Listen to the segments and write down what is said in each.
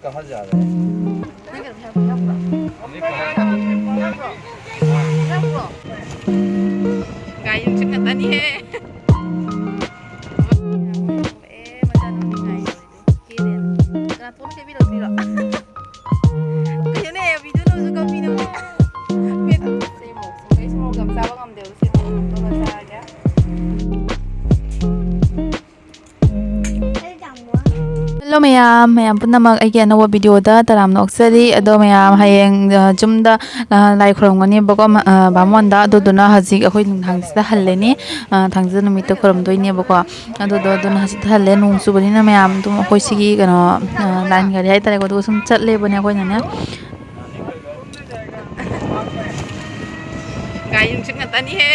कहाँ जा रहे हैं? Hello mayam punamak aigi anawa video da taramna oksari ado mayam hayeng jumda lai khoromgani bako bamonda aduduna hazik akhoi nungthangda halleni thangja numit khoromdoine bako adudo aduna hasit halle nung subani mayam tum akhoi sigi kano line gari hai tare ko sum chatle bane akhoi na गाय उनसे कहता नहीं है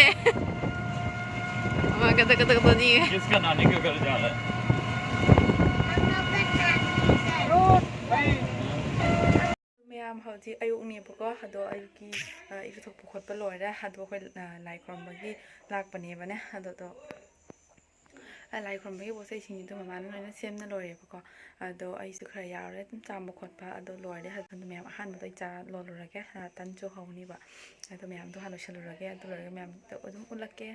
हमारा कहता कहता कहता नहीं है किसका नानी का घर जा रहा है मैम हौजी अयुक्नी बको हदो अयुकी इकथोक पुखोट लोइरे हदो खै लाई खरमबगी लाकपनेबने हदो तो लाई खरमबगी बोसै सिंगिदो ममान लोइना सेमना लोइरेबको अदो अइसु खरा यावरे चाम खोटपा अदो लोइरे हदो मैम अहानबदो चा लोलुरगे तनजो हौनिबा अदो मैम तो हालो शलुरगे अदो लोइरे मैम तो अदुम उलके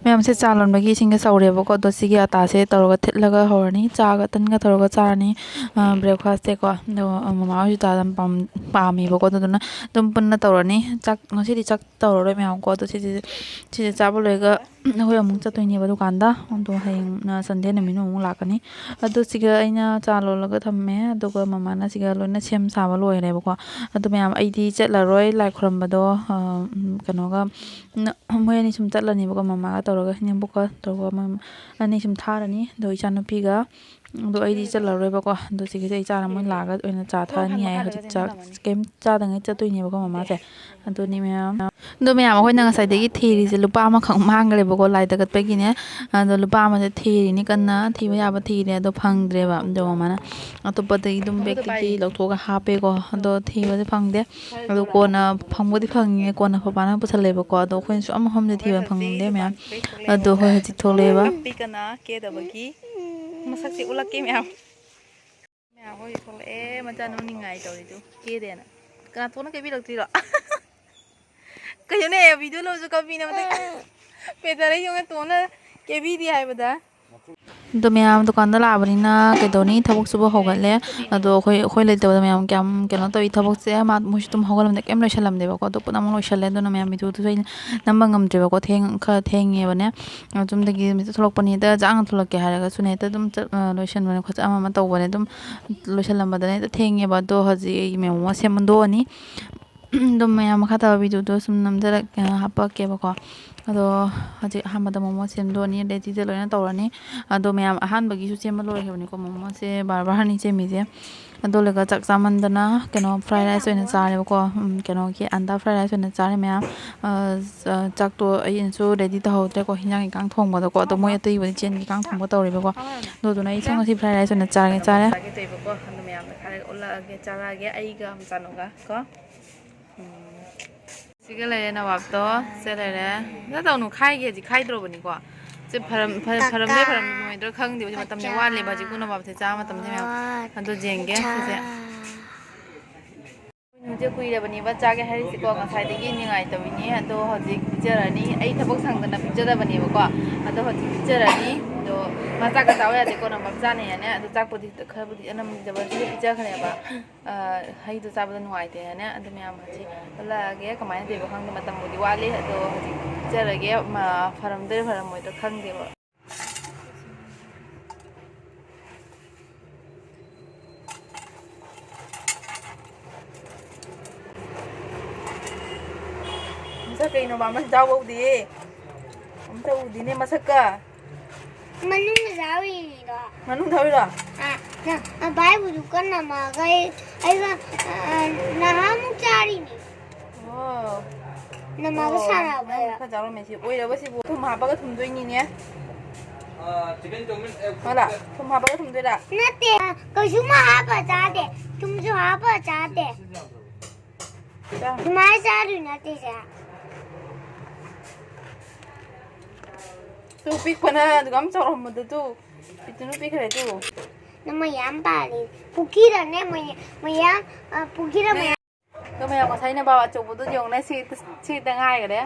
मैम से चालन बगी सिंगे सौरेबको अदो सिगे आतासे तौरगा थिटलगा हौरनी चागा तनगा तौरगा चारनी ब्रेकफास्ट को अदो ममा होजु तादम पामीबको अदुना तुम पुन्ना तौरनी चाक नसिदि चाक तौररे मैम को अदो सिजे चाबो लोइगा होय अमुक चतोइनेबा दुकानदा अदो हयें संडे नमिनो अमुक लाकनी अदो सिगे अइना चालोलगा थम्मे अदुगा ममाना सिगे लोइना सेम साबा लोइरेबको अदो मैम आइदि चटलारोय लाई खरमबदो कनोगा मोयनी सुम चटलानिबको ममागा तौरगा हिनेबको तौरगा मम अनि सुम थारनी दो इचानुपिगा दो आइदि चटलारोयबको दो सिगे इचाना मोय लागा ओइना चा थानी हाय हजि चा केम चादंगै चतोइनेबको ममासे अदो नि मैम दो मैम होइना ngasai थेरिजे लुपा अमा खंग मांगरेबको लाई तगतपगिने अदो लुपा अमा थेरिनि कन्ना थीबा याबा थीरे अदो फंगद्रेबा दो ममाना अतोपदगी दुम बेगति लौथोगा हापेको अदो थीबा फंगदे अदो कोना फंगबोदि फंगे कोना पपाना पुसलेबको अदो खोइन सु अमा हमदे थीबा फंगदे मैम अदो होय हजि थोलेबा पिकना केदबगी मसक्से उलके मैम मैम होय थोले मचानो निंगाई तौरिदु केदेना कना तोना केबि लक्तिरो कहियोने वीडियो लोजु कभी ना मतलब पेदरे योंगे तोना केबी दी है बता तो मैम दुकानदा लाबनिना केदोनी थबक सुबह होगले अदो खोय लेते मैम क्याम केनो तो थबक से मा मुश तुम होगलमदे केम लोइसलमदेबको तो पुना लोइसले दोनो मैम बिदु तो नंबंगमद्रेबको थेंगे बने जुमदगी मितो थलकपनी दा जांग थलके हारगा सुने त दुम लोइसनबने खच अमा तौबने दुम लोइसलमबदने थेंगे बा दो हजि मैम सेमदो अनि दो मैम खाता वीडियो तो सुम नमदरा हापकेबको अदो हजि हामदा मोमो सेमदोनी रेडी लोइना तौरनी अदो मैम अहानबगी सु सेम लोइहेबनिको मोमो से बार बार नि सेमिजे अदो लगा चाक चामंदना केनो फ्राइड राइस ओइना चारेबको केनो के अंडा फ्राइड राइस ओइना चारे मैम चाक तो अइनसु रेडी तो होद्रे को हिंजांग कांग थोंगबदको अदो मोय अतै बनि चेन कांग थोंगबो तौरेबको दोदुना इ संगसि फ्राइड राइस ओइना चारे तैबको अदो मैम खारे उलागे चारागे आइगा हम चानोगा को सिगे लेरे नवाब तो से लेरे ना तौनु खाइगे जि खाइद्रोबनी को से फरमदे मोइद्रो खंगदि बजि मतमने वाले बजि कुनो नवाब से चा मतमने मैम अदो जेंगे से मुझे कुइरबनी बा चागे हारिसि को ngसाइदगी निंगाइ तबिनी अदो हजि पिजरानी आई थबक संगदना पिजराबनी बको अदो हजि पिजरानी दो मचा का चाव यादे को नमक जाने याने अदो चाकपुदि खरबुदि अनम जबरदस्ती पिजा खरेबा हाइ दो चाबद नुआइते याने अदो मैम हजि लागे कमाय देबो खंग मतमबुदि वाले अदो हजि पिजरागे फरमदे फरमोइदो खंगदेबो मसक कइनो बा मस जाव उदि हमता उदिने मसक्का मनुन जाविरा मनुन जाविरा ना बाय बुदु कन्ना मा गए आइगा नहाम चारिनी ओ नमागा सारा बा का जाव मेसि ओइराबसि बो तुम हाबागा थुमदोइनी ने चिकन चाउमिन होला तुम हाबागा थुमदोइरा नते कसुमा हाबा चादे तुम जो हाबा चादे तुम्हारे सारू नते जा तू पिक पना दुगम चौरम मद तू पितनु पिक रे तू ꯃꯌꯥꯝ ꯄꯥꯜꯂꯤ ꯄꯨꯈꯤꯗꯅꯦ ꯃꯌꯥꯝ ꯄꯨꯈꯤꯗ ꯃꯌꯥꯝ ꯑꯗꯣ ꯃꯌꯥꯝ ꯉꯁꯥꯏꯅ ꯕꯥꯕ ꯑꯆꯧꯕꯗꯣ ꯌꯦꯡꯉꯨꯅꯦ ꯁꯤꯗ ꯉꯥꯏꯈꯔꯦ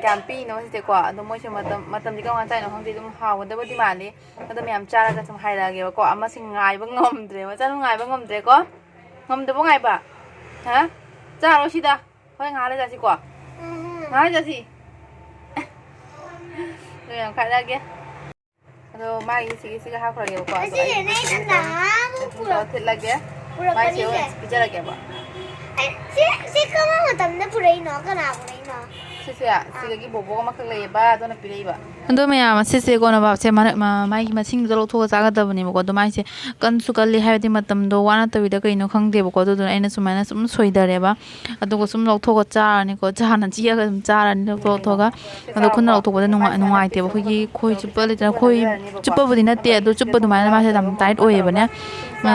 ꯀꯌꯥꯝ ꯄꯤꯛꯏꯅꯣ ꯁꯤꯁꯦꯀꯣ ꯑꯗꯣ ꯃꯣꯏꯁꯨ ꯃꯇꯝꯗꯤ ꯀꯔꯝ ꯀꯥꯟ ꯆꯥꯏꯅꯣ ꯈꯪꯗꯦ ꯑꯗꯨꯝ ꯍꯥꯎꯒꯗꯕꯗꯤ ꯃꯥꯜꯂꯤ ꯑꯗꯣ ꯃꯌꯥꯝ ꯆꯥꯔꯒ ꯁꯨꯝ ꯍꯥꯏꯔꯛꯑꯒꯦꯕꯀꯣ ꯑꯃꯁꯤꯡ ꯉꯥꯏꯕ ꯉꯝꯗ꯭ꯔꯦ ꯃꯆꯥꯅꯨ ꯉꯥꯏꯕ ꯉꯝꯗ꯭ꯔꯦꯀꯣ ꯉꯝꯗꯕ ꯉꯥꯏꯕ ꯍꯥ ꯆꯥꯔꯣ ꯁꯤꯗ ꯍꯣꯔꯦꯟ ꯉꯥꯏꯍꯥꯛ ꯂꯩꯖꯁꯤꯀꯣ ꯉꯥꯏꯍꯥꯛ ꯂꯩꯖꯁꯤ ꯑꯗꯣ ꯌꯥꯝ ꯈꯠꯂꯒꯦ ꯑꯗꯣ ꯃꯥꯒꯤ ꯁꯤꯒ ꯍꯥꯞꯈ꯭ꯔꯒꯦꯕꯀꯣ ꯑꯗꯣ ꯑꯩ ꯊꯤꯠꯂꯒꯦ ꯃꯥꯏꯁꯦ ꯄꯤꯖꯔꯒꯦꯕ ꯁꯤ ꯀꯔꯝꯕ ꯃꯇꯝꯗ ꯄꯨꯔꯛꯏꯅꯣ ꯀꯅꯥ ꯄꯨꯔꯛꯏꯅꯣ ꯁꯤꯁꯦ ꯁꯤꯗꯒꯤ ꯕꯣꯕꯣꯛ ꯑꯃꯈꯛ ꯂꯩꯌꯦꯕ ꯑꯗꯨꯅ ꯄꯤꯔꯛꯏꯕ ꯑꯗꯣ ꯃꯌꯥꯝ ꯑꯁꯤꯁꯦ ꯀꯣꯟꯅꯕꯥꯞꯁꯦ ꯃꯥꯒꯤ ꯃꯁꯤꯡꯗꯣ ꯂꯧꯊꯣꯛꯑꯒ ꯆꯥꯒꯗꯕꯅꯦꯕꯀꯣ ꯑꯗꯣ ꯃꯥꯏꯁꯦ ꯀꯟꯁꯨ ꯀꯜꯂꯤ ꯍꯥꯏꯕꯗꯤ ꯃꯇꯝꯗꯣ ꯋꯥꯅ ꯇꯧꯋꯤꯗ ꯀꯩꯅꯣ ꯈꯪꯗꯦꯕꯀꯣ ꯑꯗꯨꯗꯨꯅ ꯑꯩꯅ ꯁꯨꯃꯥꯏꯅ ꯁꯨꯝ ꯁꯣꯏꯗꯔꯦꯕ ꯑꯗꯨꯒ ꯁꯨꯝ ꯂꯧꯊꯣꯛꯑꯒ ꯆꯥꯔꯅꯤꯀꯣ ꯆꯥꯅ ꯆꯤꯛꯑꯒ ꯑꯗꯨꯝ ꯆꯥꯔꯅꯤ ꯂꯧꯊꯣꯛꯑꯒ ꯑꯗꯣ ꯈꯨꯠꯅ ꯂꯧꯊꯣꯛꯄꯗ ꯅꯨꯡꯉꯥꯏꯇꯦꯕ ꯑꯩꯈꯣꯏꯒꯤ ꯈꯣꯏ ꯆꯨꯞꯄ ꯂꯩꯇꯅ ꯈꯣꯏ ꯆꯨꯞꯄꯕꯨꯗꯤ ꯅꯠꯇꯦ ꯑꯗꯣ ꯆꯨꯞꯄ ꯑꯗꯨꯃꯥꯏꯅ ꯃꯥꯁꯦ ꯌꯥꯝ ꯇꯥꯏꯠ ꯑꯣꯏꯌꯦꯕꯅꯦ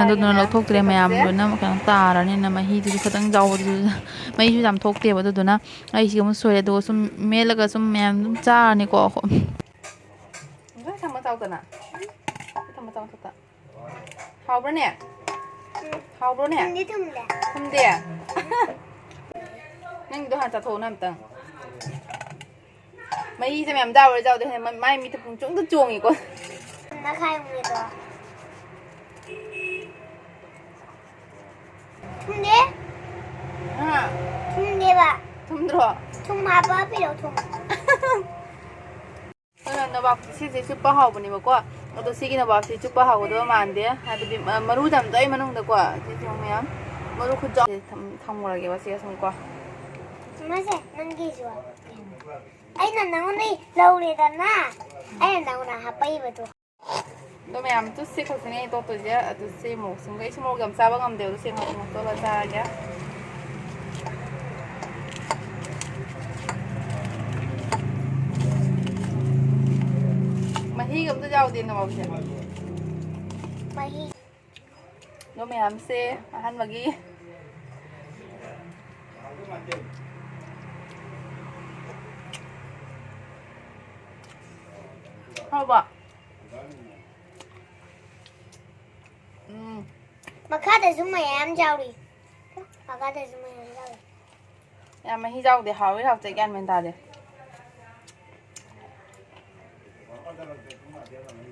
ꯑꯗꯨꯗꯨꯅ ꯂꯧꯊꯣꯛꯇ꯭ꯔꯦ ꯃꯌꯥꯝ ꯂꯣꯏꯅ ꯀꯩꯅꯣ ꯇꯥꯔꯅꯤꯅ ꯃꯍꯤꯗꯨꯁꯨ ꯈꯤꯇꯪ ꯌꯥꯎꯕꯗꯨꯁꯨ ꯃꯍꯤꯁꯨ ꯌꯥꯝ ꯊꯣꯛꯇꯦꯕ ꯑꯗꯨꯗꯨꯅ ꯑꯩꯁꯤ ꯑꯃꯨꯛ ꯁꯣꯏꯔꯦ ꯑꯗꯨꯒ ꯁꯨꯝ ꯃꯦꯠꯂꯒ ꯁꯨꯝ ꯃꯌꯥꯝ ꯑꯗꯨꯝ ꯆꯥꯔꯅꯤꯀꯣ ꯊꯝꯃ ꯆꯥꯎꯗꯅ ꯊꯝꯃ ꯆꯥꯎꯊꯣꯛꯇ ꯍꯥꯎꯕ꯭ꯔꯅꯦ ꯍꯥꯎꯕ꯭ꯔꯣꯅꯦ ꯊꯨꯝꯗꯦ ꯅꯪꯒꯤꯗꯣ ꯍꯥꯟꯅ ꯆꯥꯊꯣꯛꯎꯅ ꯑꯝꯇꯪ ꯃꯍꯤꯁꯦ ꯃꯌꯥꯝ ꯆꯥꯎꯗꯦ ꯃꯥꯏ ꯃꯤꯠꯇ ꯄꯨꯡꯆꯣꯡꯗ ꯆꯣꯡꯉꯤꯀꯣ ꯊꯨꯝꯗꯦꯕ ꯊꯨꯝꯗ꯭ꯔꯣ ꯊꯨꯝ ꯍꯥꯞꯄ ꯄꯤꯔꯛꯑꯣ ꯊꯨꯝ ꯅꯕꯥꯞꯁꯤ ꯁꯤꯁꯦ ꯆꯨꯞꯄ ꯍꯥꯎꯕꯅꯦꯕꯀꯣ ꯑꯗꯣ ꯁꯤꯒꯤ ꯅꯕꯥꯞꯁꯤ ꯆꯨꯞꯄ ꯍꯥꯎꯒꯗꯕ ꯃꯥꯟꯗꯦ ꯍꯥꯏꯕꯗꯤ ꯃꯔꯨ ꯌꯥꯝꯗꯣꯏ ꯃꯅꯨꯡꯗꯀꯣ ꯁꯤꯁꯦ ꯃꯌꯥꯝ ꯃꯔꯨ ꯈꯨꯠꯆꯥꯎ ꯊꯝꯃꯨꯔꯒꯦꯕ ꯁꯤꯒ ꯁꯨꯝ ꯀꯣ ꯃꯥꯁꯦ ꯅꯪꯒꯤꯁꯨ ꯑꯩꯅ ꯅꯪꯉꯣꯟꯗꯩ ꯂꯧꯔꯦꯗꯅ ꯑꯩꯅ ꯅꯪꯉꯣꯟꯗ ꯍꯥꯞꯄꯛꯏꯕꯗꯣ ꯑꯗꯣ ꯃꯌꯥꯝ ꯁꯤ ꯈꯛꯇꯅꯦ ꯑꯩ ꯇꯣꯠꯇꯣꯏꯁꯦ ꯑꯗꯨ ꯁꯤ ꯃꯣꯔꯣꯛꯁꯤꯡꯒ ꯑꯩ ꯃꯣꯔꯣꯛ ꯌꯥꯝ ꯆꯥꯕ ꯉꯝꯗꯦꯕ ꯑꯗꯣ ꯁꯤ ꯃꯣꯔꯣꯛ ꯇꯣꯠꯂ ꯆꯥꯔꯒꯦ ꯃꯍꯤꯒ ꯑꯝꯇ ꯌꯥꯎꯗꯦ ꯅꯕꯥꯞꯁꯦ ꯃꯍꯤ ꯑꯗꯣ ꯃꯌꯥꯝꯁꯦ ꯑꯍꯥꯟꯕꯒꯤ ꯍꯥꯎꯕ ꯃꯈꯥꯗꯁꯨ ꯃꯌꯥꯝ ꯌꯥꯎꯔꯤ ꯃꯈꯥꯗꯁꯨ ꯃꯌꯥꯝ ꯌꯥꯎꯔꯤ ꯌꯥꯝ ꯃꯍꯤ ꯌꯥꯎꯗꯦ ꯍꯥꯎꯋꯤ ꯍꯥꯎꯇꯦ ꯒ꯭ꯌꯥꯟ ꯃꯦꯟ ꯇꯥꯗꯦ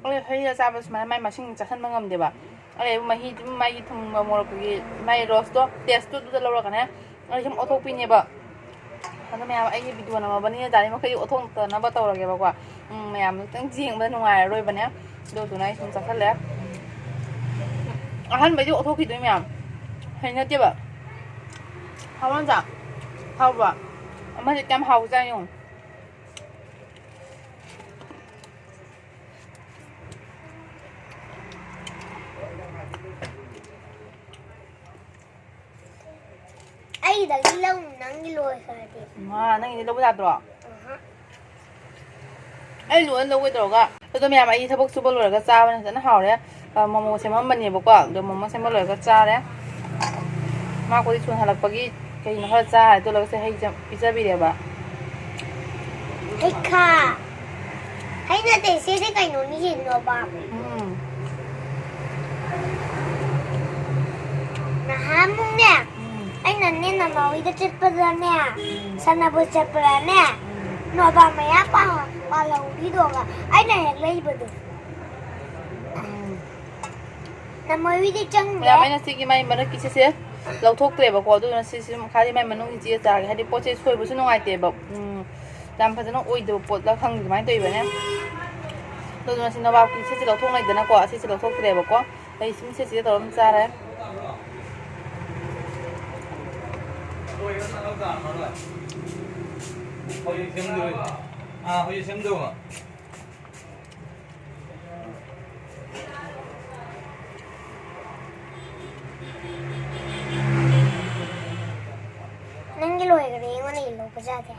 ꯑꯩ ꯍꯩꯒ ꯆꯥꯕ ꯁꯨꯃꯥꯏꯅ ꯃꯥꯏ ꯃꯁꯤꯡ ꯆꯥꯁꯟꯕ ꯉꯝꯗꯦꯕ ꯑꯩ ꯃꯍꯤ ꯑꯗꯨꯝ ꯃꯥꯒꯤ ꯊꯨꯝꯒ ꯃꯣꯔꯣꯛꯀꯒꯤ ꯃꯥꯒꯤ ꯔꯣꯁꯇꯣ ꯇꯦꯁꯇꯨ ꯑꯗꯨꯗ ꯂꯧꯔꯒꯅꯦ ꯑꯩ ꯁꯨꯝ ꯑꯣꯠꯊꯣꯛꯄꯤꯅꯦꯕ ꯑꯗꯣ ꯃꯌꯥꯝ ꯑꯩꯒꯤ ꯚꯤꯗꯤꯑꯣ ꯅꯝꯃꯕꯅꯤꯅ ꯌꯥꯔꯤ ꯃꯈꯩ ꯑꯣꯠꯊꯣꯛꯇꯅꯕ ꯇꯧꯔꯒꯦꯕꯀꯣ ꯃꯌꯥꯝ ꯈꯤꯇꯪ ꯌꯦꯡꯕꯗ ꯅꯨꯡꯉꯥꯏꯔꯔꯣꯏꯕꯅꯦ ꯑꯗꯨꯗꯨꯅ ꯑꯩ ꯁꯨꯝ ꯆꯥꯁꯜꯂꯦ ꯑꯍꯥꯟꯕꯩꯗꯤ ꯑꯣꯠꯊꯣꯛꯈꯤꯗꯣꯏ ꯃꯌꯥꯝ ꯍꯩꯅꯗꯦꯕ ꯍꯥꯎꯕ ꯅꯠꯇ꯭ꯔꯥ ꯍꯥꯎꯕ ꯑꯃꯁꯦ ꯀꯌꯥꯝ ꯍꯥꯎꯖꯥꯠꯅꯣ ꯌꯦꯡꯉꯨ ꯑꯩꯗꯒꯤ ꯂꯧ ꯅꯪꯒꯤ ꯂꯣꯏꯈ꯭ꯔꯗꯤ ꯅꯪꯒꯤꯗꯤ ꯂꯧꯕ ꯌꯥꯗ꯭ꯔꯣ ꯑꯩ ꯂꯣꯏꯅ ꯂꯧꯒꯦ ꯇꯧꯔꯒ ꯑꯗꯣ ꯃꯌꯥꯝ ꯑꯩ ꯊꯕꯛ ꯁꯨꯕ ꯂꯣꯏꯔꯒ ꯆꯥꯕꯅ ꯐꯖꯅ ꯍꯥꯎꯔꯦ ꯃꯣꯃꯣ ꯁꯦꯝꯃꯝꯕꯅꯦꯕꯀꯣ ꯑꯗꯣ ꯃꯣꯃꯣ ꯁꯦꯝꯕ ꯂꯣꯏꯔꯒ ꯆꯥꯔꯦ ꯃꯥꯈꯣꯏꯗꯤ ꯁ꯭ꯀꯨꯜ ꯍꯜꯂꯛꯄꯒꯤ ꯀꯩꯅꯣ ꯈꯔ ꯆꯥꯔꯦ ꯑꯗꯨꯒ ꯍꯩ ꯄꯤꯖꯕꯤꯔꯦꯕ ꯍꯩꯈꯥ ꯍꯩ ꯅꯠꯇꯦ ꯁꯤꯁꯦ ꯀꯩꯅꯣꯅꯤ ꯅꯣꯕꯥꯞ ꯅꯍꯥꯟꯃꯨꯛꯅꯦ ꯑꯩꯅꯅꯦ ꯅꯃꯥꯍꯣꯏꯗ ꯆꯠꯄꯗꯅꯦ ꯁꯥꯟꯅꯕ ꯆꯠꯄꯗꯅꯦ ꯅꯣꯕꯥꯞ ꯃꯌꯥꯝ ꯄꯥꯜꯍꯧꯔꯤꯗꯣꯒ ꯑꯩꯅ ꯍꯦꯛ ꯂꯩꯕꯗꯣ ꯅꯃꯥꯍꯣꯏꯗꯤ ꯆꯪꯗꯦ ꯃꯌꯥꯝ ꯑꯩꯅ ꯁꯤꯒꯤ ꯃꯥꯏ ꯃꯔꯛꯀꯤ ꯁꯤꯁꯦ ꯂꯧꯊꯣꯛꯇ꯭ꯔꯦꯕꯀꯣ ꯑꯗꯨꯗꯨꯅ ꯁꯤꯁꯦ ꯃꯈꯥꯗꯤ ꯃꯥꯏ ꯃꯅꯨꯡꯒꯤ ꯆꯦ ꯆꯥꯔꯒꯦ ꯍꯥꯏꯗꯤ ꯄꯣꯠ ꯆꯩ ꯁꯣꯏꯕꯁꯨ ꯅꯨꯡꯉꯥꯏꯇꯦꯕ ꯌꯥꯝ ꯐꯖꯅ ꯑꯣꯏꯗꯕ ꯄꯣꯠꯂ ꯈꯪꯗꯦ ꯑꯗꯨꯃꯥꯏꯅ ꯇꯧꯏꯕꯅꯦ ꯑꯗꯨꯗꯨꯅ ꯁꯤ ꯅꯕꯥꯞꯀꯤ ꯁꯤꯁꯦ ꯂꯧꯊꯣꯛꯅꯩꯗꯅꯀꯣ ꯑꯁꯤꯁꯦ ꯂꯧꯊꯣꯛꯇ꯭ꯔꯦꯕꯀꯣ ꯑꯩ ꯁꯨꯝ ꯁꯤꯁꯤꯗ ꯇꯧꯔ ꯑꯗꯨꯝ ꯆꯥꯔꯦ ꯅꯪꯒꯤ ꯂꯣꯏꯈ꯭ꯔꯦ ꯑꯩꯉꯣꯟꯗ ꯂꯧꯕ ꯌꯥꯗꯦ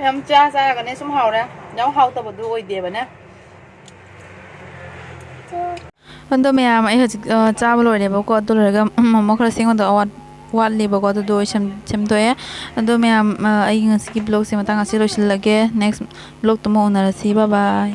ꯌꯥꯝ ꯆꯥꯔꯒꯅꯦ ꯁꯨꯝ ꯍꯥꯎꯔꯦ ꯌꯥꯝ ꯍꯥꯎꯇꯕꯗꯨ ꯑꯣꯏꯗꯦꯕꯅꯦ ꯑꯗꯣ ꯃꯌꯥꯝ ꯑꯩ ꯍꯧꯖꯤꯛ ꯆꯥꯕ ꯂꯣꯏꯔꯦꯕꯀꯣ ꯑꯗꯨ ꯂꯣꯏꯔꯒ ꯃꯣꯃꯣ ꯈꯔ ꯁꯦꯝꯕꯗꯣ ꯋꯥꯠꯂꯤꯕꯀꯣ ꯑꯗꯨꯗꯣ ꯑꯩ ꯁꯦꯝꯗꯣꯛꯑꯦ ꯑꯗꯣ ꯃꯌꯥꯝ ꯑꯩꯒꯤ ꯉꯁꯤꯒꯤ ꯕ꯭ꯂꯣꯒꯁꯦ ꯃꯇꯥꯡ ꯑꯁꯤ ꯂꯣꯏꯁꯤꯜꯂꯒꯦ ꯅꯦꯛꯁ ꯕ꯭ꯂꯣꯒꯇꯨꯃ ꯎꯅꯔꯁꯤ ꯕꯥꯏ ꯕꯥꯏ